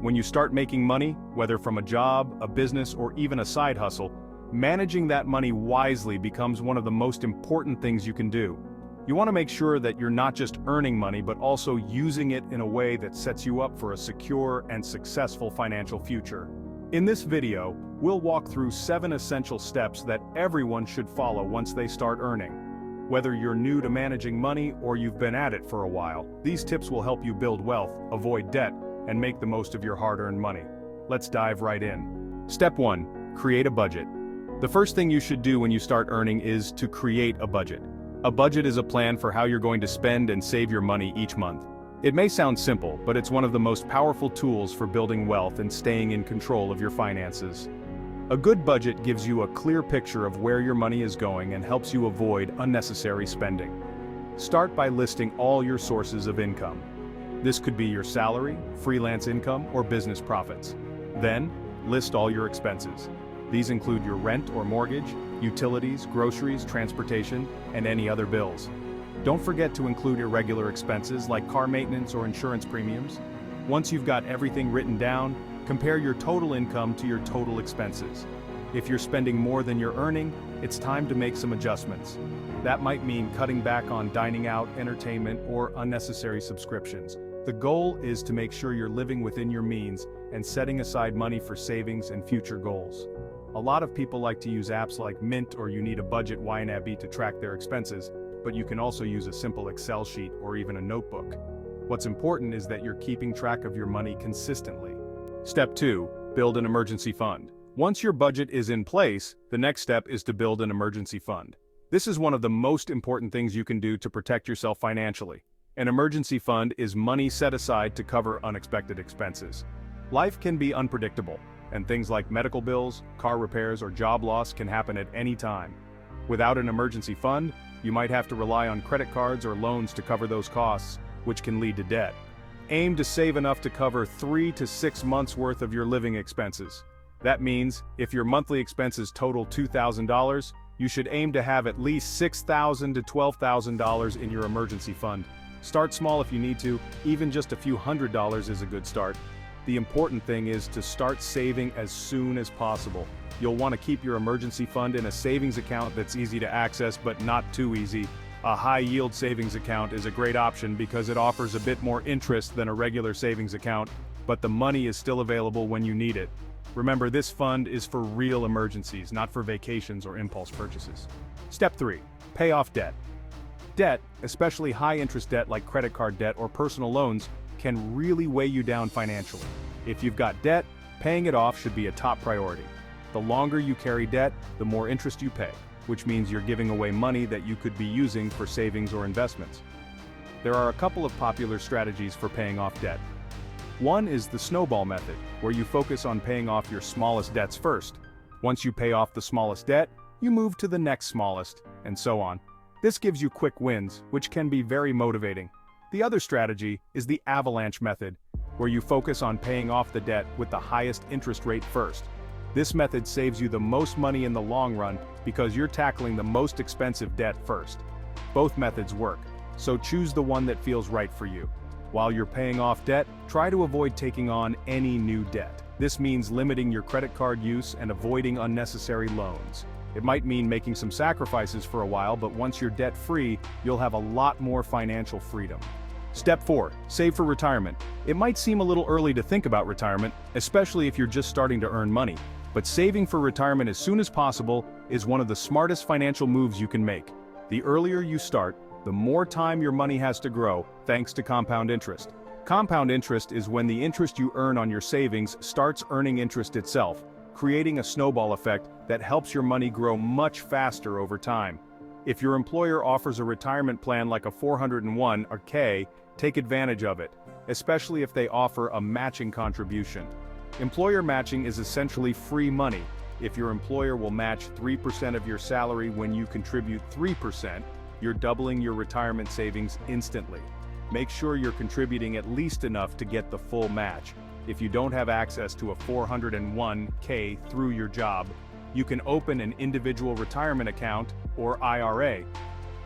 When you start making money, whether from a job, a business, or even a side hustle, managing that money wisely becomes one of the most important things you can do. You want to make sure that you're not just earning money but also using it in a way that sets you up for a secure and successful financial future. In this video, we'll walk through 7 essential steps that everyone should follow once they start earning. Whether you're new to managing money or you've been at it for a while, these tips will help you build wealth, avoid debt, and make the most of your hard-earned money. Let's dive right in. Step 1. Create a budget. The first thing you should do when you start earning is to create a budget. A budget is a plan for how you're going to spend and save your money each month. It may sound simple, but it's one of the most powerful tools for building wealth and staying in control of your finances. A good budget gives you a clear picture of where your money is going and helps you avoid unnecessary spending. Start by listing all your sources of income. This could be your salary, freelance income, or business profits. Then, list all your expenses. These include your rent or mortgage, utilities, groceries, transportation, and any other bills. Don't forget to include irregular expenses like car maintenance or insurance premiums. Once you've got everything written down, compare your total income to your total expenses. If you're spending more than you're earning, it's time to make some adjustments. That might mean cutting back on dining out, entertainment, or unnecessary subscriptions. The goal is to make sure you're living within your means and setting aside money for savings and future goals. A lot of people like to use apps like Mint or You Need a Budget YNAB to track their expenses, but you can also use a simple Excel sheet or even a notebook. What's important is that you're keeping track of your money consistently. Step 2. Build an emergency fund. Once your budget is in place, the next step is to build an emergency fund. This is one of the most important things you can do to protect yourself financially. An emergency fund is money set aside to cover unexpected expenses. Life can be unpredictable, and things like medical bills, car repairs, or job loss can happen at any time. Without an emergency fund, you might have to rely on credit cards or loans to cover those costs, which can lead to debt. Aim to save enough to cover 3 to 6 months worth of your living expenses. That means, if your monthly expenses total $2,000, you should aim to have at least $6,000 to $12,000 in your emergency fund. Start small if you need to, even just a few $100s is a good start. The important thing is to start saving as soon as possible. You'll want to keep your emergency fund in a savings account that's easy to access but not too easy. A high-yield savings account is a great option because it offers a bit more interest than a regular savings account, but the money is still available when you need it. Remember, this fund is for real emergencies, not for vacations or impulse purchases. Step 3. Pay off debt. Debt, especially high-interest debt like credit card debt or personal loans, can really weigh you down financially. If you've got debt, paying it off should be a top priority. The longer you carry debt, the more interest you pay, which means you're giving away money that you could be using for savings or investments. There are a couple of popular strategies for paying off debt. One is the snowball method, where you focus on paying off your smallest debts first. Once you pay off the smallest debt, you move to the next smallest, and so on. This gives you quick wins, which can be very motivating. The other strategy is the avalanche method, where you focus on paying off the debt with the highest interest rate first. This method saves you the most money in the long run because you're tackling the most expensive debt first. Both methods work, so choose the one that feels right for you. While you're paying off debt, try to avoid taking on any new debt. This means limiting your credit card use and avoiding unnecessary loans. It might mean making some sacrifices for a while, but once you're debt-free, you'll have a lot more financial freedom. Step 4. Save for retirement. It might seem a little early to think about retirement, especially if you're just starting to earn money, but saving for retirement as soon as possible is one of the smartest financial moves you can make. The earlier you start, the more time your money has to grow, thanks to compound interest. Compound interest is when the interest you earn on your savings starts earning interest itself, creating a snowball effect that helps your money grow much faster over time. If your employer offers a retirement plan like a 401(k), take advantage of it, especially if they offer a matching contribution. Employer matching is essentially free money. If your employer will match 3% of your salary when you contribute 3%, you're doubling your retirement savings instantly. Make sure you're contributing at least enough to get the full match. If you don't have access to a 401(k) through your job, you can open an individual retirement account, or IRA.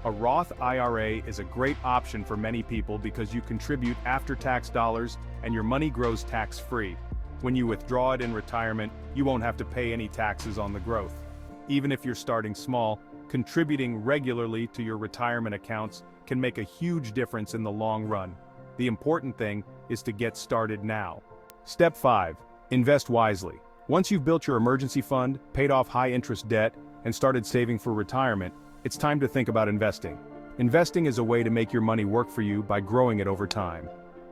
A Roth IRA is a great option for many people because you contribute after-tax dollars and your money grows tax-free. When you withdraw it in retirement, you won't have to pay any taxes on the growth. Even if you're starting small, contributing regularly to your retirement accounts can make a huge difference in the long run. The important thing is to get started now. Step 5. Invest wisely. Once you've built your emergency fund, paid off high-interest debt, and started saving for retirement, it's time to think about investing. Investing is a way to make your money work for you by growing it over time.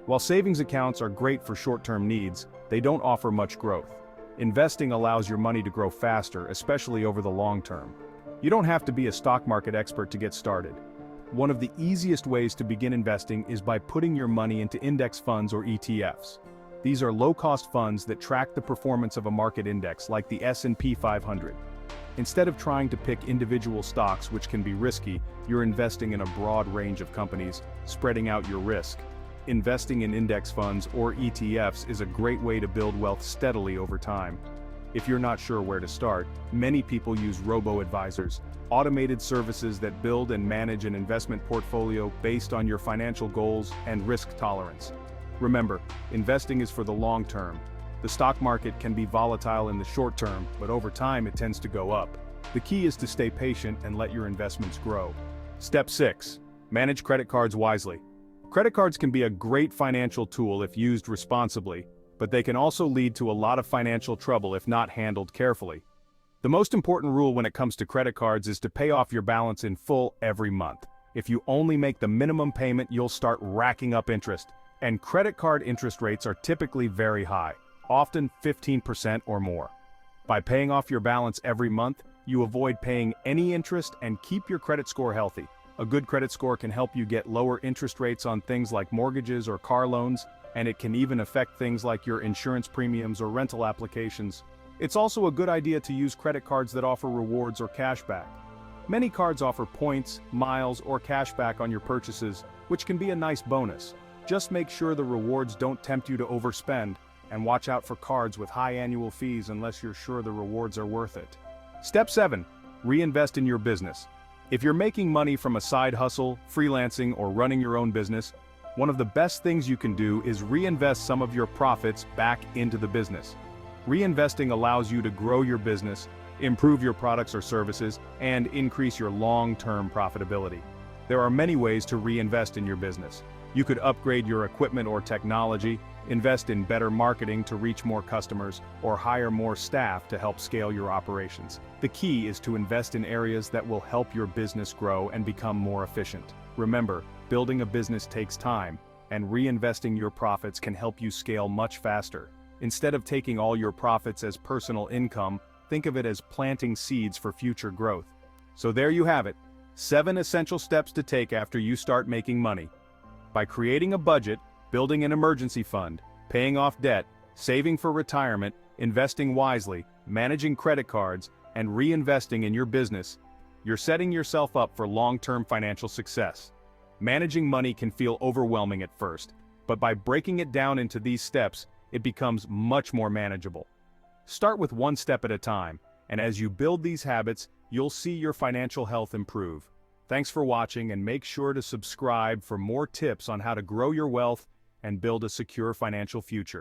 While savings accounts are great for short-term needs, they don't offer much growth. Investing allows your money to grow faster, especially over the long term. You don't have to be a stock market expert to get started. One of the easiest ways to begin investing is by putting your money into index funds or ETFs. These are low-cost funds that track the performance of a market index like the S&P 500. Instead of trying to pick individual stocks, which can be risky, you're investing in a broad range of companies, spreading out your risk. Investing in index funds or ETFs is a great way to build wealth steadily over time. If you're not sure where to start, many people use robo-advisors, automated services that build and manage an investment portfolio based on your financial goals and risk tolerance. Remember, investing is for the long term. The stock market can be volatile in the short term, but over time it tends to go up. The key is to stay patient and let your investments grow. Step 6. Manage credit cards wisely. Credit cards can be a great financial tool if used responsibly, but they can also lead to a lot of financial trouble if not handled carefully. The most important rule when it comes to credit cards is to pay off your balance in full every month. If you only make the minimum payment, you'll start racking up interest, and credit card interest rates are typically very high, often 15% or more. By paying off your balance every month, you avoid paying any interest and keep your credit score healthy. A good credit score can help you get lower interest rates on things like mortgages or car loans, and it can even affect things like your insurance premiums or rental applications. It's also a good idea to use credit cards that offer rewards or cashback. Many cards offer points, miles, or cashback on your purchases, which can be a nice bonus. Just make sure the rewards don't tempt you to overspend, and watch out for cards with high annual fees unless you're sure the rewards are worth it. Step 7. Reinvest in your business. If you're making money from a side hustle, freelancing, or running your own business, one of the best things you can do is reinvest some of your profits back into the business. Reinvesting allows you to grow your business, improve your products or services, and increase your long-term profitability. There are many ways to reinvest in your business. You could upgrade your equipment or technology, invest in better marketing to reach more customers, or hire more staff to help scale your operations. The key is to invest in areas that will help your business grow and become more efficient. Remember, building a business takes time, and reinvesting your profits can help you scale much faster. Instead of taking all your profits as personal income, think of it as planting seeds for future growth. So there you have it, 7 essential steps to take after you start making money. By creating a budget, building an emergency fund, paying off debt, saving for retirement, investing wisely, managing credit cards, and reinvesting in your business, you're setting yourself up for long-term financial success. Managing money can feel overwhelming at first, but by breaking it down into these steps, it becomes much more manageable. Start with one step at a time, and as you build these habits, you'll see your financial health improve. Thanks for watching, and make sure to subscribe for more tips on how to grow your wealth and build a secure financial future.